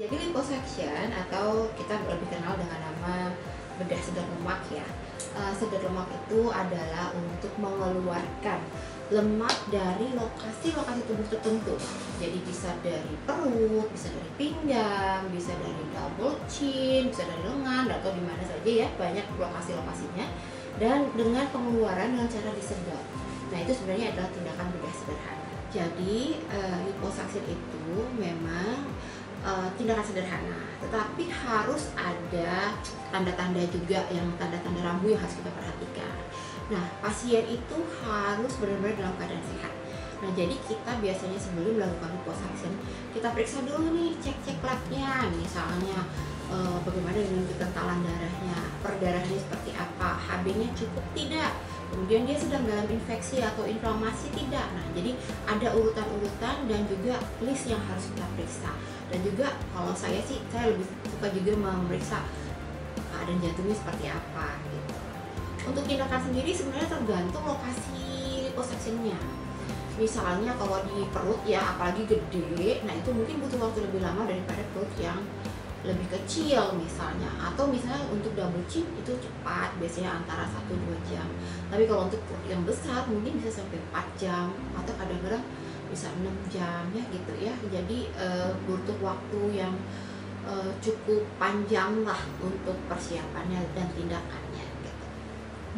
Jadi liposuction atau kita lebih kenal dengan nama bedah sedot lemak ya. Sedot lemak itu adalah untuk mengeluarkan lemak dari lokasi-lokasi tubuh tertentu. Jadi bisa dari perut, bisa dari pinggang, bisa dari double chin, bisa dari lengan atau di mana saja ya, banyak lokasi-lokasinya. Dan dengan pengeluaran dengan cara disedot. Nah, itu sebenarnya adalah tindakan bedah sederhana. Jadi liposuction itu memang tindakan sederhana, tetapi harus ada tanda-tanda juga, yang tanda-tanda rambu yang harus kita perhatikan. Nah, pasien itu harus benar-benar dalam keadaan sehat. Nah, jadi kita biasanya sebelum melakukan liposuction, kita periksa dulu nih, cek-cek labnya, misalnya bagaimana dengan kekentalan darahnya, perdarahannya seperti apa, HB-nya cukup tidak, kemudian dia sedang dalam infeksi atau inflamasi tidak. Nah, jadi ada urutan-urutan dan juga list yang harus kita periksa. Dan juga kalau saya lebih suka juga memeriksa keadaan jantungnya seperti apa gitu. Untuk tindakan sendiri sebenarnya tergantung lokasi liposuction-nya. Misalnya kalau di perut ya, apalagi gede, nah itu mungkin butuh waktu lebih lama daripada perut yang lebih kecil misalnya. Atau misalnya untuk double chin itu cepat, biasanya antara 1-2 jam. Tapi kalau untuk perut yang besar mungkin bisa sampai 4 jam atau kadang-kadang bisa 6 jam ya gitu ya. Jadi butuh waktu yang cukup panjang lah untuk persiapannya dan tindakannya gitu.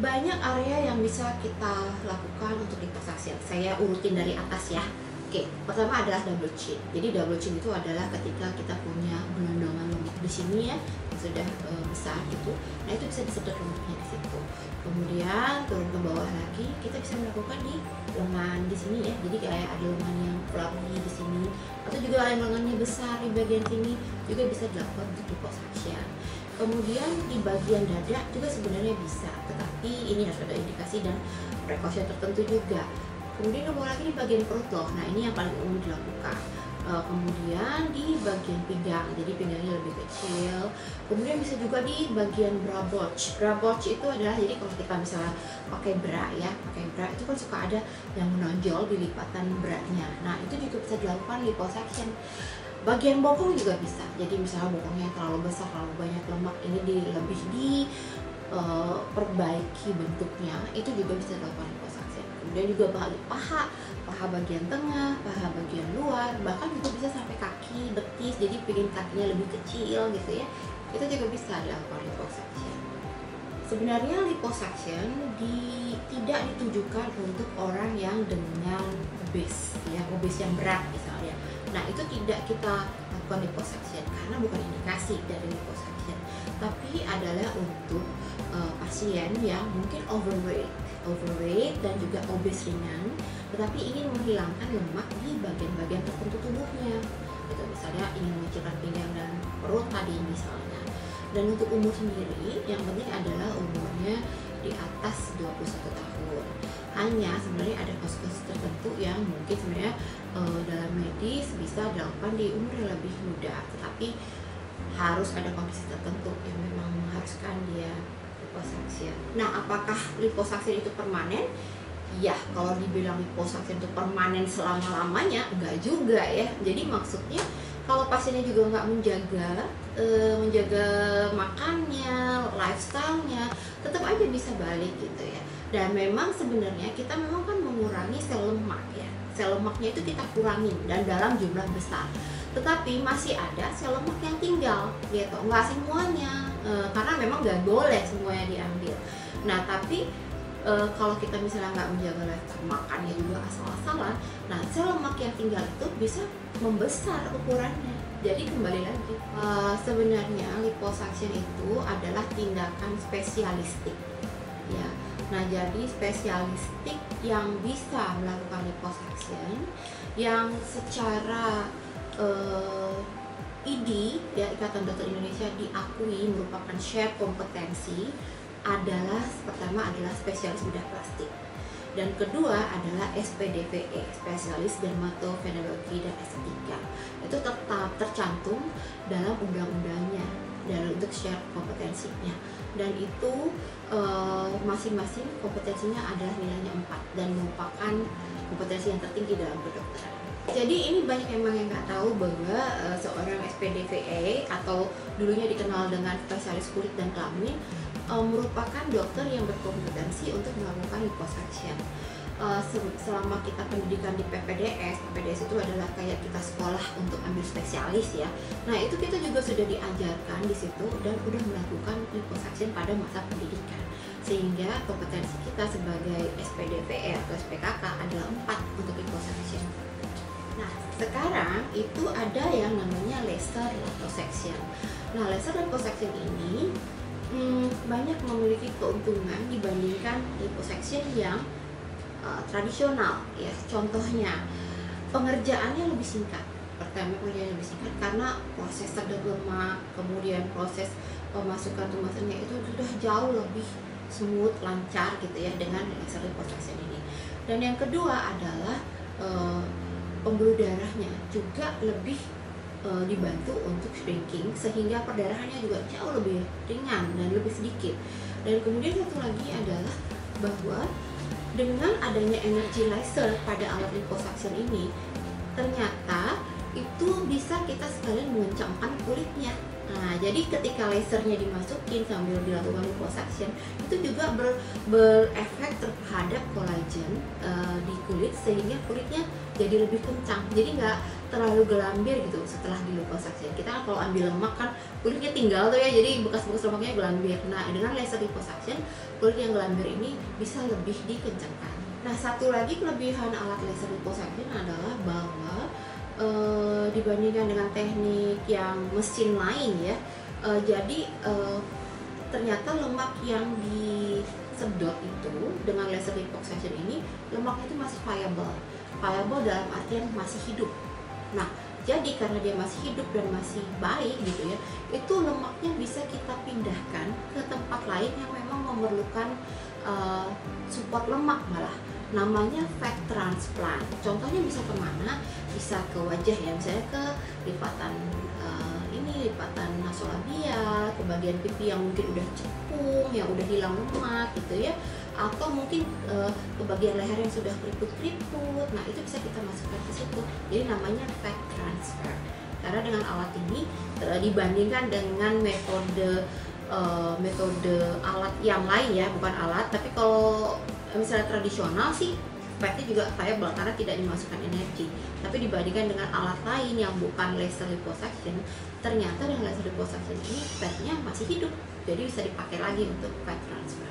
Banyak area yang bisa kita lakukan untuk liposuction. Saya urutin dari atas ya. Oke, pertama adalah double chin. Jadi double chin itu adalah ketika kita punya gelondongan lemak di sini ya, yang sudah besar gitu. Nah, itu bisa disedot lemaknya di situ. Kemudian turun ke bawah lagi, kita bisa melakukan di lengan di sini ya. Jadi kayak ada lengan yang fluffy di sini, atau juga yang lengannya besar di bagian sini juga bisa dilakukan untuk liposuction. Kemudian di bagian dada juga sebenarnya bisa, tetapi ini harus ada indikasi dan precaution tertentu juga. Kemudian nomor lagi di bagian perut loh. Nah, ini yang paling umum dilakukan. Kemudian di bagian pinggang, jadi pinggangnya lebih kecil. Kemudian bisa juga di bagian bra bulge. Bra bulge itu adalah, jadi kalau kita misalnya pakai bra ya, pakai bra itu kan suka ada yang menonjol di lipatan bra-nya. Nah, itu juga bisa dilakukan liposuction. Bagian bokong juga bisa. Jadi misalnya bokongnya terlalu besar, terlalu banyak lemak, ini lebih perbaiki bentuknya, itu juga bisa dilakukan liposuction. Kemudian juga paha bagian tengah, paha bagian luar, bahkan juga bisa sampai kaki, betis, jadi bikin kakinya lebih kecil gitu ya. Itu juga bisa dilakukan liposuction. Sebenarnya liposuction tidak ditujukan untuk orang yang dengan obes ya, obes yang berat misalnya. Nah, itu tidak kita lakukan liposuction karena bukan indikasi dari liposuction, tapi adalah untuk pasien yang mungkin overweight dan juga obes ringan, tetapi ingin menghilangkan lemak di bagian-bagian tertentu tubuhnya. Gitu, misalnya ingin mengecilkan pinggang dan perut tadi misalnya. Dan untuk umur sendiri, yang penting adalah umurnya di atas 21 tahun. Hanya sebenarnya ada kasus-kasus tertentu yang mungkin sebenarnya dalam medis bisa dilakukan di umur yang lebih muda, tetapi harus ada kondisi tertentu yang memang mengharuskan dia liposuction. Nah, apakah liposuction itu permanen? Ya, kalau dibilang liposuction itu permanen selama-lamanya, enggak juga ya. Jadi maksudnya kalau pasiennya juga nggak menjaga makannya, lifestyle-nya, tetap aja bisa balik gitu ya. Dan memang sebenarnya kita memang kan mengurangi sel lemak ya. Sel lemaknya itu kita kurangin dan dalam jumlah besar. Tetapi masih ada sel lemak yang tinggal gitu, nggak semuanya, karena memang nggak boleh semuanya diambil. Nah, tapi kalau kita misalnya nggak menjaga lifestyle makannya juga asal-asalan, nah sel lemak yang tinggal itu bisa membesar ukurannya. Jadi kembali lagi, sebenarnya liposuction itu adalah tindakan spesialistik ya. Nah, jadi spesialistik yang bisa melakukan liposuction, yang secara ID ya, Ikatan Dokter Indonesia diakui merupakan share kompetensi, adalah pertama adalah spesialis bedah plastik, dan kedua adalah SPDVE, spesialis dermatovenerologi dan estetika. Itu tetap tercantum dalam undang-undangnya dalam untuk share kompetensinya, dan itu masing-masing kompetensinya adalah nilainya 4 dan merupakan kompetensi yang tertinggi dalam kedokteran. Jadi ini banyak emang yang nggak tahu bahwa seorang SPDVA atau dulunya dikenal dengan spesialis kulit dan kelamin merupakan dokter yang berkompetensi untuk melakukan liposuction. Selama kita pendidikan di PPDS itu adalah kayak kita sekolah untuk ambil spesialis ya. Nah itu kita juga sudah diajarkan di situ dan udah melakukan liposuction pada masa pendidikan. Sehingga kompetensi kita sebagai SPDVA atau SPKK adalah 4 untuk liposuction. Nah, sekarang itu ada yang namanya laser liposuction. Nah, laser liposuction ini banyak memiliki keuntungan dibandingkan liposuction yang tradisional ya. Contohnya, pengerjaannya lebih singkat. Pertama, pengerjaannya lebih singkat karena proses sedot lemak, kemudian proses pemasukan tumasannya itu sudah jauh lebih smooth, lancar gitu ya dengan laser liposuction ini. Dan yang kedua adalah pembuluh darahnya juga lebih dibantu untuk shrinking sehingga perdarahannya juga jauh lebih ringan dan lebih sedikit. Dan kemudian satu lagi adalah bahwa dengan adanya energi laser pada alat liposuction ini ternyata itu bisa kita sekalian mengencangkan kulitnya. Nah, jadi ketika lasernya dimasukin sambil dilakukan liposuction itu juga berefek terhadap kolagen di kulit sehingga kulitnya jadi lebih kencang. Jadi nggak terlalu gelambir gitu setelah di liposuction. Kita kalau ambil lemak kan kulitnya tinggal tuh ya, jadi bekas-bekas lemaknya gelambir. Nah, dengan laser liposuction kulit yang gelambir ini bisa lebih dikencangkan. Nah, satu lagi kelebihan alat laser liposuction adalah bahwa dibandingkan dengan teknik yang mesin lain ya, jadi ternyata lemak yang disedot itu dengan laser liposuction ini lemaknya itu masih viable dalam artian masih hidup. Nah, jadi karena dia masih hidup dan masih baik gitu ya, itu lemaknya bisa kita pindahkan ke tempat lain yang memang memerlukan support lemak malah. Namanya fat transplant. Contohnya bisa kemana? Bisa ke wajah ya, misalnya ke lipatan lipatan nasolabial, ke bagian pipi yang mungkin udah cekung, yang udah hilang lemak gitu ya, atau mungkin ke bagian leher yang sudah keriput-keriput. Nah itu bisa kita masukkan ke situ. Jadi namanya fat transfer. Karena dengan alat ini dibandingkan dengan metode alat yang lain ya, bukan alat, tapi kalau misalnya tradisional sih fatnya juga viable karena tidak dimasukkan energi. Tapi dibandingkan dengan alat lain yang bukan laser liposuction, ternyata dengan laser liposuction ini fatnya masih hidup, jadi bisa dipakai lagi untuk fat transfer.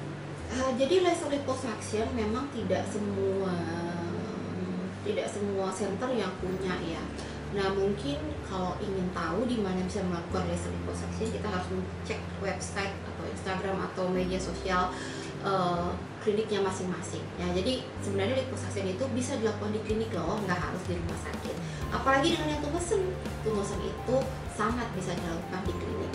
Jadi laser liposuction memang tidak semua center yang punya ya. Nah mungkin kalau ingin tahu di mana bisa melakukan laser liposuction, kita harus cek website atau Instagram atau media sosial kliniknya masing-masing ya. Jadi sebenarnya liposuction itu bisa dilakukan di klinik loh, nggak harus di rumah sakit. Apalagi dengan yang tumesen itu sangat bisa dilakukan di klinik.